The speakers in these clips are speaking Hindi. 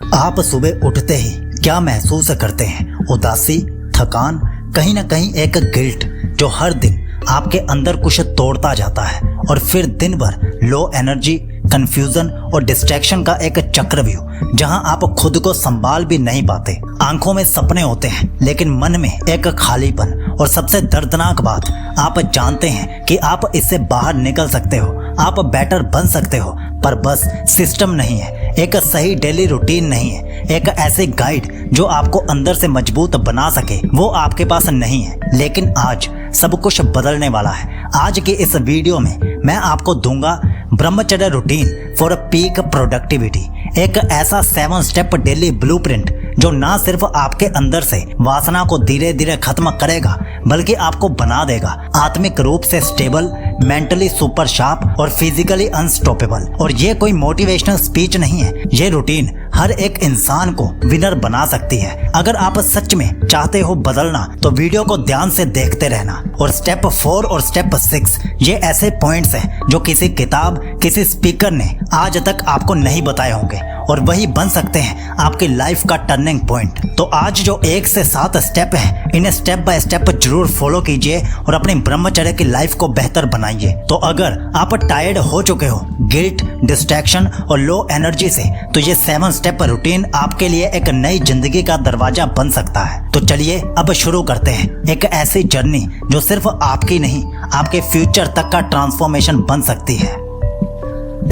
आप सुबह उठते ही क्या महसूस करते हैं? उदासी, थकान, कहीं ना कहीं एक गिल्ट जो हर दिन आपके अंदर कुछ तोड़ता जाता है और फिर दिन भर लो एनर्जी, कंफ्यूजन और डिस्ट्रैक्शन का एक चक्रव्यूह जहां आप खुद को संभाल भी नहीं पाते। आंखों में सपने होते हैं लेकिन मन में एक खालीपन, और सबसे दर्दनाक बात, आप जानते हैं कि आप इससे बाहर निकल सकते हो, आप बेटर बन सकते हो, पर बस सिस्टम नहीं है, एक सही डेली रूटीन नहीं है, एक ऐसे गाइड जो आपको अंदर से मजबूत बना सके, वो आपके पास नहीं है। लेकिन आज सब कुछ बदलने वाला है। आज के इस वीडियो में मैं आपको दूंगा ब्रह्मचर्य रूटीन फॉर पीक प्रोडक्टिविटी, एक ऐसा 7 स्टेप डेली ब्लूप्रिंट जो ना सिर्फ आपके अंदर से वासना को धीरे धीरे खत्म करेगा बल्कि आपको बना देगा आत्मिक रूप से स्टेबल, मेंटली सुपर शार्प और फिजिकली अनस्टॉपेबल। और ये कोई मोटिवेशनल स्पीच नहीं है, ये रूटीन हर एक इंसान को विनर बना सकती है। अगर आप सच में चाहते हो बदलना तो वीडियो को ध्यान से देखते रहना। और स्टेप 4 और स्टेप 6 ये ऐसे पॉइंट्स हैं जो किसी किताब, किसी स्पीकर ने आज तक आपको नहीं बताए होंगे और वही बन सकते हैं आपकी लाइफ का टर्निंग पॉइंट। तो आज जो 1 से 7 स्टेप है, इन्हें स्टेप बाय स्टेप जरूर फॉलो कीजिए और अपनी ब्रह्मचर्य की लाइफ को बेहतर बनाइए। तो अगर आप टायर्ड हो चुके हो गिल्ट, डिस्ट्रैक्शन और लो एनर्जी से, तो ये 7 स्टेप रूटीन आपके लिए एक नई जिंदगी का दरवाजा बन सकता है। तो चलिए अब शुरू करते हैं एक ऐसी जर्नी जो सिर्फ आपकी नहीं, आपके फ्यूचर तक का ट्रांसफॉर्मेशन बन सकती है।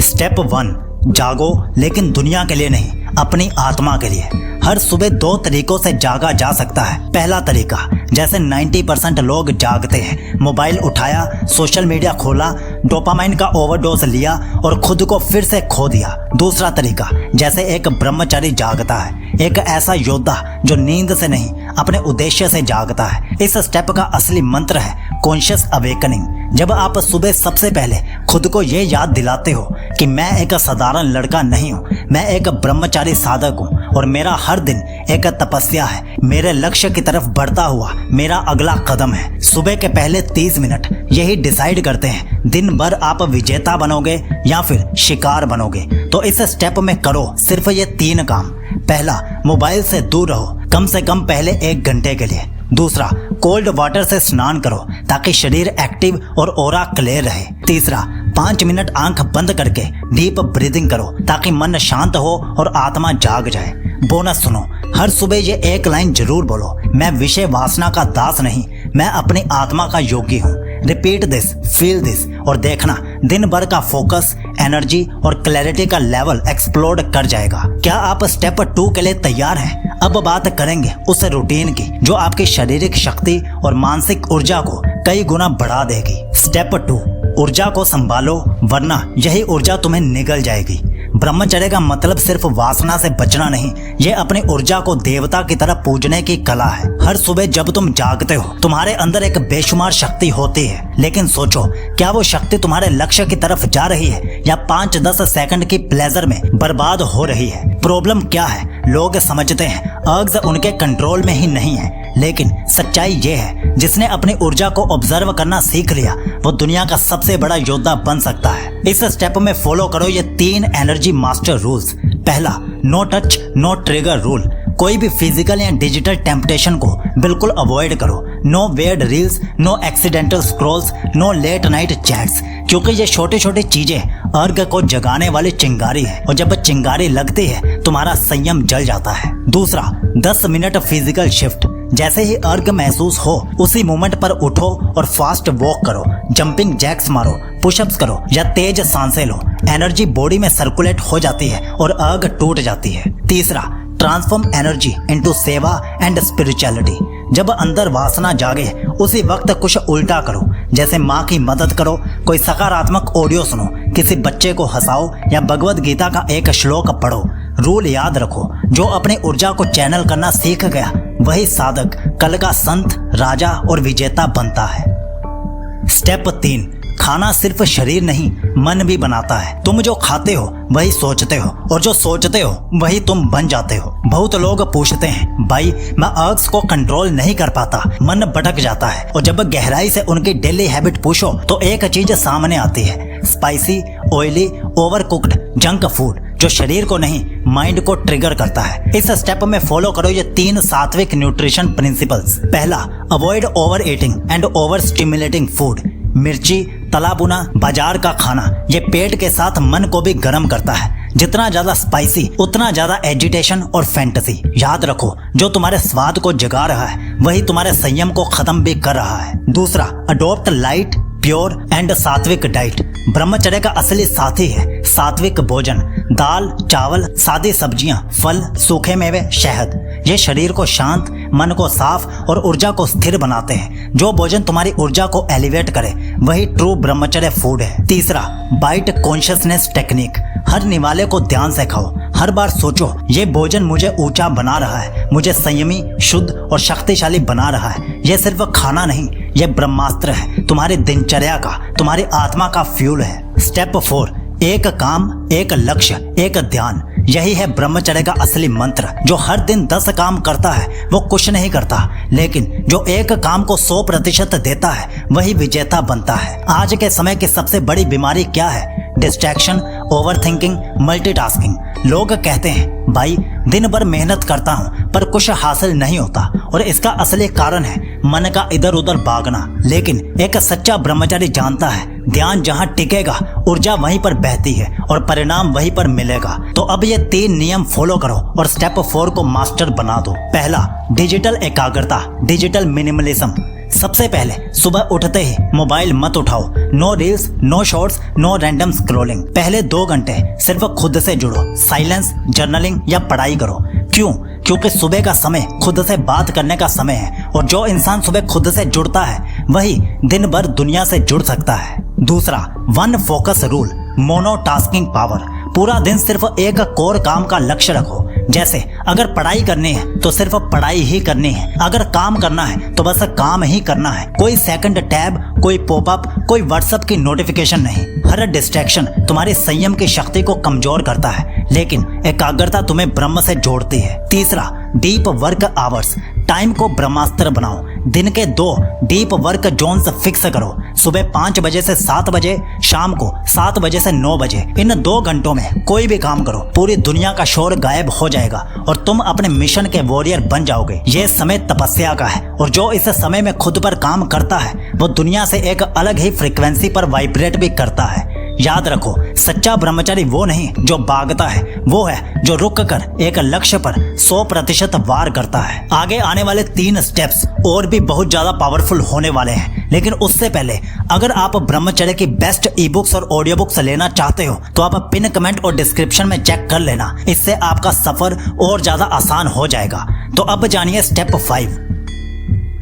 स्टेप 1, जागो लेकिन दुनिया के लिए नहीं, अपनी आत्मा के लिए। हर सुबह 2 तरीकों से जागा जा सकता है। पहला तरीका, जैसे 90% लोग जागते हैं, मोबाइल उठाया, सोशल मीडिया खोला, डोपामाइन का ओवरडोज लिया और खुद को फिर से खो दिया। दूसरा तरीका, जैसे एक ब्रह्मचारी जागता है, एक ऐसा योद्धा जो नींद से नहीं अपने उद्देश्य से जागता है। इस स्टेप का असली मंत्र है कॉन्शियस अवेकनिंग। जब आप सुबह सबसे पहले खुद को ये याद दिलाते हो कि मैं एक साधारण लड़का नहीं हूँ, मैं एक ब्रह्मचारी साधक हूँ और मेरा हर दिन एक तपस्या है, मेरे लक्ष्य की तरफ बढ़ता हुआ मेरा अगला कदम है। सुबह के पहले 30 मिनट यही डिसाइड करते हैं दिन भर आप विजेता बनोगे या फिर शिकार बनोगे। तो इस स्टेप में करो सिर्फ ये 3 काम। पहला, मोबाइल से दूर रहो कम से कम पहले 1 घंटे के लिए। दूसरा, कोल्ड वाटर से स्नान करो ताकि शरीर एक्टिव और ऑरा क्लियर रहे। तीसरा, 5 मिनट आंख बंद करके डीप ब्रीदिंग करो ताकि मन शांत हो और आत्मा जाग जाए। बोनस सुनो, हर सुबह ये एक लाइन जरूर बोलो, मैं विषय वासना का दास नहीं, मैं अपनी आत्मा का योगी हूँ। रिपीट दिस, फील दिस और देखना दिन भर का फोकस, एनर्जी और क्लैरिटी का लेवल एक्सप्लोड कर जाएगा। क्या आप स्टेप 2 के लिए तैयार हैं? अब बात करेंगे उस रूटीन की जो आपकी शारीरिक शक्ति और मानसिक ऊर्जा को कई गुना बढ़ा देगी। स्टेप 2, ऊर्जा को संभालो वरना यही ऊर्जा तुम्हें निगल जाएगी। ब्रह्मचर्य का मतलब सिर्फ वासना से बचना नहीं, ये अपनी ऊर्जा को देवता की तरह पूजने की कला है। हर सुबह जब तुम जागते हो तुम्हारे अंदर एक बेशुमार शक्ति होती है, लेकिन सोचो क्या वो शक्ति तुम्हारे लक्ष्य की तरफ जा रही है या 5-10 सेकंड की प्लेजर में बर्बाद हो रही है? प्रॉब्लम क्या है? लोग समझते हैं अर्ग्स उनके कंट्रोल में ही नहीं है, लेकिन सच्चाई ये है जिसने अपनी ऊर्जा को ऑब्जर्व करना सीख लिया वो दुनिया का सबसे बड़ा योद्धा बन सकता है। इस स्टेप में फॉलो करो ये 3 एनर्जी मास्टर रूल्स। पहला, no touch no trigger rule. कोई भी फिजिकल या डिजिटल टेम्पटेशन को बिल्कुल अवॉइड करो। No weird reels, no accidental scrolls, no late night chats, क्योंकि ये छोटी छोटी चीजें अर्घ को जगाने वाली चिंगारी है और जब चिंगारी लगती है तुम्हारा संयम जल जाता है। दूसरा, 10 मिनट फिजिकल शिफ्ट। जैसे ही अर्घ महसूस हो उसी मोमेंट पर उठो और फास्ट वॉक करो, जंपिंग जैक्स मारो, पुशअप्स करो या तेज सांसें लो। एनर्जी बॉडी में सर्कुलेट हो जाती है और अर्घ टूट जाती है। तीसरा, ट्रांसफॉर्म एनर्जी इनटू सेवा एंड स्पिरिचुअलिटी। जब अंदर वासना जागे उसी वक्त कुछ उल्टा करो, जैसे माँ की मदद करो, कोई सकारात्मक ऑडियो सुनो, किसी बच्चे को हंसाओ या भगवद गीता का एक श्लोक पढ़ो। रूल याद रखो, जो अपनी ऊर्जा को चैनल करना सीख गया वही साधक कल का संत, राजा और विजेता बनता है। स्टेप 3, खाना सिर्फ शरीर नहीं मन भी बनाता है। तुम जो खाते हो वही सोचते हो और जो सोचते हो वही तुम बन जाते हो। बहुत लोग पूछते हैं भाई मैं अर्ग्स को कंट्रोल नहीं कर पाता, मन भटक जाता है, और जब गहराई से उनकी डेली हैबिट पूछो तो एक चीज सामने आती है, स्पाइसी, ऑयली, ओवरकुक्ड जंक फूड जो शरीर को नहीं माइंड को ट्रिगर करता है। इस स्टेप में फॉलो करो ये 3 सात्विक न्यूट्रिशन प्रिंसिपल्स। पहला, avoid over eating and over stimulating food. मिर्ची, तला भुना, बाजार का खाना ये पेट के साथ मन को भी गर्म करता है। जितना ज्यादा स्पाइसी उतना ज्यादा एजिटेशन और फैंटेसी। याद रखो, जो तुम्हारे स्वाद को जगा रहा है वही तुम्हारे संयम को खत्म भी कर रहा है। दूसरा, अडॉप्ट लाइट, प्योर एंड सात्विक डाइट। ब्रह्मचर्य का असली साथी है सात्विक भोजन। दाल, चावल, सादी सब्जियां, फल, सूखे मेवे, शहद ये शरीर को शांत, मन को साफ और ऊर्जा को स्थिर बनाते हैं। जो भोजन तुम्हारी ऊर्जा को एलिवेट करे वही ट्रू ब्रह्मचर्य फूड है। तीसरा, बाइट कॉन्शियसनेस टेक्निक। हर निवाले को ध्यान से खाओ। हर बार सोचो ये भोजन मुझे ऊंचा बना रहा है, मुझे संयमी, शुद्ध और शक्तिशाली बना रहा है। यह सिर्फ खाना नहीं, यह ब्रह्मास्त्र है, तुम्हारी दिनचर्या का, तुम्हारी आत्मा का फ्यूल है। स्टेप 4, एक काम, एक लक्ष्य, एक ध्यान। यही है ब्रह्मचर्य का असली मंत्र। जो हर दिन 10 काम करता है वो कुछ नहीं करता, लेकिन जो एक काम को 100% देता है वही विजेता बनता है। आज के समय की सबसे बड़ी बीमारी क्या है? Distraction, overthinking, multitasking. लोग कहते हैं भाई दिन भर मेहनत करता हूँ पर कुछ हासिल नहीं होता, और इसका असली कारण है मन का इधर उधर भागना। लेकिन एक सच्चा ब्रह्मचारी जानता है ध्यान जहाँ टिकेगा ऊर्जा वहीं पर बहती है और परिणाम वहीं पर मिलेगा। तो अब ये 3 नियम फॉलो करो और स्टेप 4 को मास्टर बना दो। पहला, डिजिटल एकाग्रता, डिजिटल मिनिमलिज्म। सबसे पहले सुबह उठते ही मोबाइल मत उठाओ। No reels, no shorts, no random scrolling. पहले 2 घंटे सिर्फ खुद से जुड़ो। साइलेंस, जर्नलिंग या पढ़ाई करो। क्यों? क्योंकि सुबह का समय खुद से बात करने का समय है, और जो इंसान सुबह खुद से जुड़ता है वही दिन भर दुनिया से जुड़ सकता है। दूसरा, 1 फोकस रूल, मोनोटास्किंग पावर। पूरा दिन सिर्फ एक कोर काम का लक्ष्य रखो। जैसे अगर पढ़ाई करनी है तो सिर्फ पढ़ाई ही करनी है, अगर काम करना है तो बस काम ही करना है। कोई सेकंड टैब, कोई पॉपअप, कोई व्हाट्सएप की नोटिफिकेशन नहीं। हर डिस्ट्रैक्शन तुम्हारी संयम की शक्ति को कमजोर करता है, लेकिन एकाग्रता तुम्हें ब्रह्म से जोड़ती है। तीसरा, डीप वर्क आवर्स। टाइम को ब्रह्मास्त्र बनाओ। दिन के 2 डीप वर्क जोन्स फिक्स करो। सुबह 5 बजे से 7 बजे, शाम को 7 बजे से 9 बजे। इन 2 घंटों में कोई भी काम करो, पूरी दुनिया का शोर गायब हो जाएगा और तुम अपने मिशन के वॉरियर बन जाओगे। ये समय तपस्या का है, और जो इस समय में खुद पर काम करता है वो दुनिया से एक अलग ही फ्रीक्वेंसी पर वाइब्रेट भी करता है। याद रखो, सच्चा ब्रह्मचारी वो नहीं जो भागता है, वो है जो रुक कर एक लक्ष्य पर 100% वार करता है। आगे आने वाले 3 स्टेप्स और भी बहुत ज्यादा पावरफुल होने वाले हैं, लेकिन उससे पहले अगर आप ब्रह्मचर्य की बेस्ट ई बुक्स और ऑडियो बुक्स लेना चाहते हो तो आप पिन कमेंट और डिस्क्रिप्शन में चेक कर लेना। इससे आपका सफर और ज्यादा आसान हो जाएगा। तो अब जानिए स्टेप 5,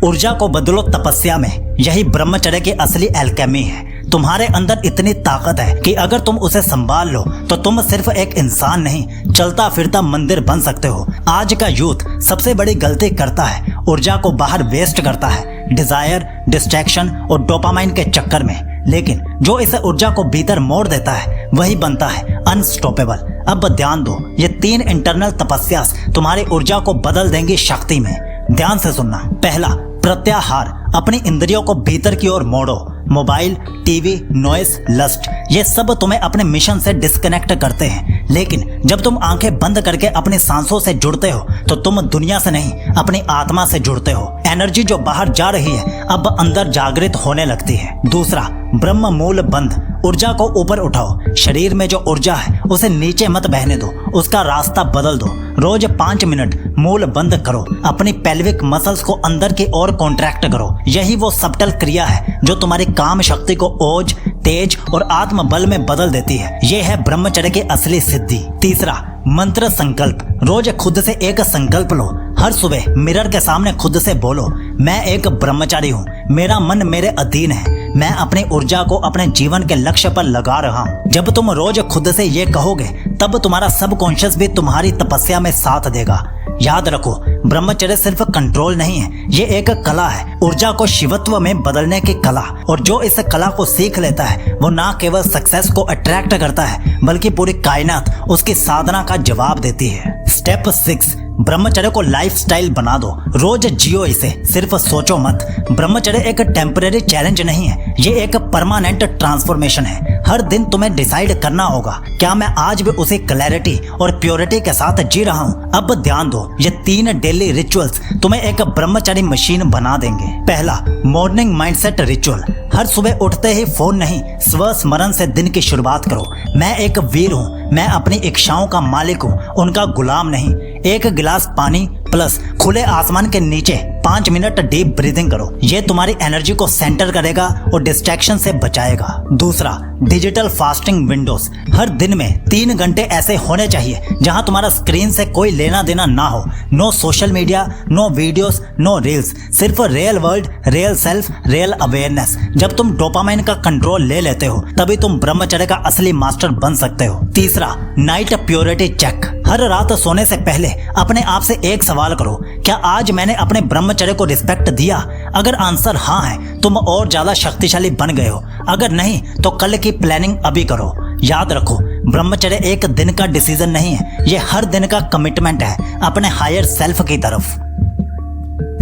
ऊर्जा को बदलो तपस्या में। यही ब्रह्मचर्य की असली एल्केमी है। तुम्हारे अंदर इतनी ताकत है कि अगर तुम उसे संभाल लो तो तुम सिर्फ एक इंसान नहीं, चलता फिरता मंदिर बन सकते हो। आज का यूथ सबसे बड़ी गलती करता है, ऊर्जा को बाहर वेस्ट करता है डिजायर, डिस्ट्रैक्शन और डोपामाइन के चक्कर में। लेकिन जो इस ऊर्जा को भीतर मोड़ देता है वही बनता है अनस्टॉपेबल। अब ध्यान दो, ये 3 इंटरनल तपस्या तुम्हारी ऊर्जा को बदल देंगी शक्ति में। ध्यान से सुनना। पहला, प्रत्याहार। अपनी इंद्रियों को भीतर की ओर मोड़ो। मोबाइल, टीवी, नॉइस, लस्ट ये सब तुम्हें अपने मिशन से डिस्कनेक्ट करते हैं, लेकिन जब तुम आंखें बंद करके अपनी सांसों से जुड़ते हो तो तुम दुनिया से नहीं, अपनी आत्मा से जुड़ते हो। एनर्जी जो बाहर जा रही है अब अंदर जागृत होने लगती है। दूसरा, ब्रह्म मूल बंध। ऊर्जा को ऊपर उठाओ। शरीर में जो ऊर्जा है उसे नीचे मत बहने दो, उसका रास्ता बदल दो। रोज 5 मिनट मूल बंद करो। अपनी पेल्विक मसल्स को अंदर की ओर कॉन्ट्रैक्ट करो। यही वो सबटल क्रिया है जो तुम्हारी काम शक्ति को ओज, तेज और आत्म बल में बदल देती है। ये है ब्रह्मचर्य की असली सिद्धि। तीसरा, मंत्र संकल्प। रोज खुद से एक संकल्प लो। हर सुबह मिरर के सामने खुद से बोलो, मैं एक ब्रह्मचारी हूँ, मेरा मन मेरे अधीन है, मैं अपनी ऊर्जा को अपने जीवन के लक्ष्य पर लगा रहा हूँ। जब तुम रोज खुद से ये कहोगे तब तुम्हारा सबकॉन्शियस भी तुम्हारी तपस्या में साथ देगा। याद रखो, ब्रह्मचर्य सिर्फ कंट्रोल नहीं है, ये एक कला है, ऊर्जा को शिवत्व में बदलने की कला। और जो इस कला को सीख लेता है वो ना केवल सक्सेस को अट्रैक्ट करता है बल्कि पूरी कायनात उसकी साधना का जवाब देती है। स्टेप 6, ब्रह्मचर्य को लाइफस्टाइल बना दो, रोज जियो इसे, सिर्फ सोचो मत। ब्रह्मचर्य एक टेम्परेरी चैलेंज नहीं है, ये एक परमानेंट ट्रांसफॉर्मेशन है। हर दिन तुम्हें डिसाइड करना होगा, क्या मैं आज भी उसी क्लैरिटी और प्योरिटी के साथ जी रहा हूँ। अब ध्यान दो, ये 3 डेली रिचुअल्स तुम्हें एक ब्रह्मचारी मशीन बना देंगे। पहला, मॉर्निंग माइंडसेट रिचुअल। हर सुबह उठते ही फोन नहीं, स्व स्मरण से दिन की शुरुआत करो। मैं एक वीर हूँ, मैं अपनी इच्छाओं का मालिक हूँ, उनका गुलाम नहीं। 1 गिलास पानी प्लस खुले आसमान के नीचे 5 मिनट डीप ब्रीदिंग करो। ये तुम्हारी एनर्जी को सेंटर करेगा और डिस्ट्रैक्शन से बचाएगा। दूसरा, डिजिटल फास्टिंग विंडोज। हर दिन में 3 घंटे ऐसे होने चाहिए जहां तुम्हारा स्क्रीन से कोई लेना देना ना हो। No social media, no videos, no reels, सिर्फ real world, real self, real awareness. जब तुम डोपामाइन का कंट्रोल ले लेते हो तभी तुम ब्रह्मचर्य का असली मास्टर बन सकते हो। तीसरा, नाइट प्योरिटी चेक। हर रात सोने से पहले अपने आप से एक सवाल करो, क्या आज मैंने अपने ब्रह्मचर्य को रिस्पेक्ट दिया? अगर आंसर हाँ है, तुम और ज्यादा शक्तिशाली बन गए हो। अगर नहीं तो कल की प्लानिंग अभी करो। याद रखो, ब्रह्मचर्य एक दिन का डिसीजन नहीं है, ये हर दिन का कमिटमेंट है अपने हायर सेल्फ की तरफ।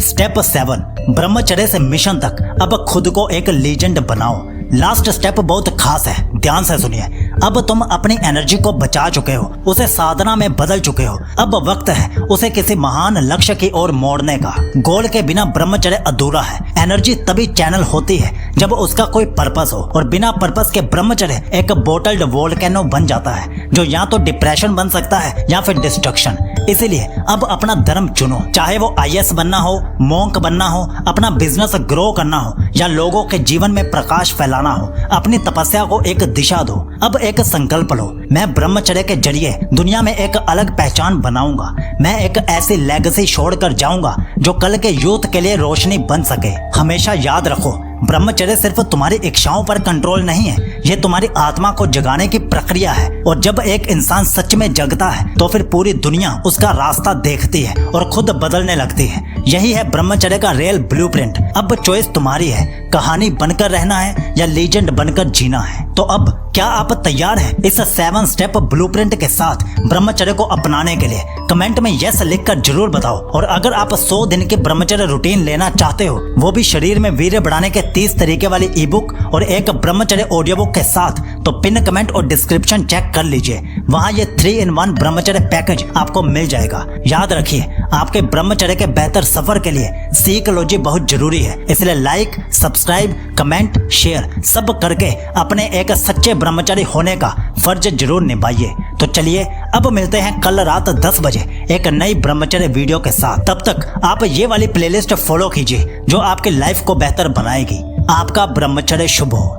स्टेप 7, ब्रह्मचर्य से मिशन तक। अब खुद को एक लीजेंड बनाओ। लास्ट स्टेप बहुत खास है, ध्यान से सुनिए। अब तुम अपनी एनर्जी को बचा चुके हो, उसे साधना में बदल चुके हो। अब वक्त है उसे किसी महान लक्ष्य की ओर मोड़ने का। गोल के बिना ब्रह्मचर्य अधूरा है। एनर्जी तभी चैनल होती है जब उसका कोई पर्पस हो, और बिना पर्पस के ब्रह्मचर्य एक बोटल्ड वोल्केनो बन जाता है, जो या तो डिप्रेशन बन सकता है या फिर डिस्ट्रक्शन। इसीलिए अब अपना धर्म चुनो, चाहे वो IAS बनना हो, मॉन्क बनना हो, अपना बिजनेस ग्रो करना हो, या लोगों के जीवन में प्रकाश फैलाना हो। अपनी तपस्या को एक दिशा दो। अब एक संकल्प लो, मैं ब्रह्मचर्य के जरिए दुनिया में एक अलग पहचान बनाऊंगा। मैं एक ऐसी लेगेसी छोड़कर जाऊंगा जो कल के यूथ के लिए रोशनी बन सके। हमेशा याद रखो, ब्रह्मचर्य सिर्फ तुम्हारी इच्छाओं पर कंट्रोल नहीं है, ये तुम्हारी आत्मा को जगाने की प्रक्रिया है। और जब एक इंसान सच में जगता है तो फिर पूरी दुनिया उसका रास्ता देखती है और खुद बदलने लगती है। यही है ब्रह्मचर्य का रियल ब्लूप्रिंट। अब चॉइस तुम्हारी है, कहानी बनकर रहना है या लीजेंड बनकर जीना है। तो अब क्या आप तैयार हैं इस 7 स्टेप ब्लूप्रिंट के साथ ब्रह्मचर्य को अपनाने के लिए? कमेंट में यस लिखकर जरूर बताओ। और अगर आप 100 दिन के ब्रह्मचर्य रूटीन लेना चाहते हो, वो भी शरीर में वीर्य बढ़ाने के 30 तरीके वाली ई बुक और एक ब्रह्मचर्य ऑडियो बुक के साथ, तो पिन कमेंट और डिस्क्रिप्शन चेक कर लीजिए, वहां ये 3-in-1 ब्रह्मचर्य पैकेज आपको मिल जाएगा। याद रखिए, आपके ब्रह्मचर्य के बेहतर सफर के लिए साइकोलॉजी बहुत जरूरी है। इसलिए लाइक, सब्सक्राइब, कमेंट, शेयर सब करके अपने एक सच्चे ब्रह्मचारी होने का फर्ज जरूर निभाइए। तो चलिए अब मिलते हैं कल रात 10 बजे एक नई ब्रह्मचर्य वीडियो के साथ। तब तक आप ये वाली प्लेलिस्ट फॉलो कीजिए जो आपकी लाइफ को बेहतर बनाएगी। आपका ब्रह्मचर्य शुभ हो।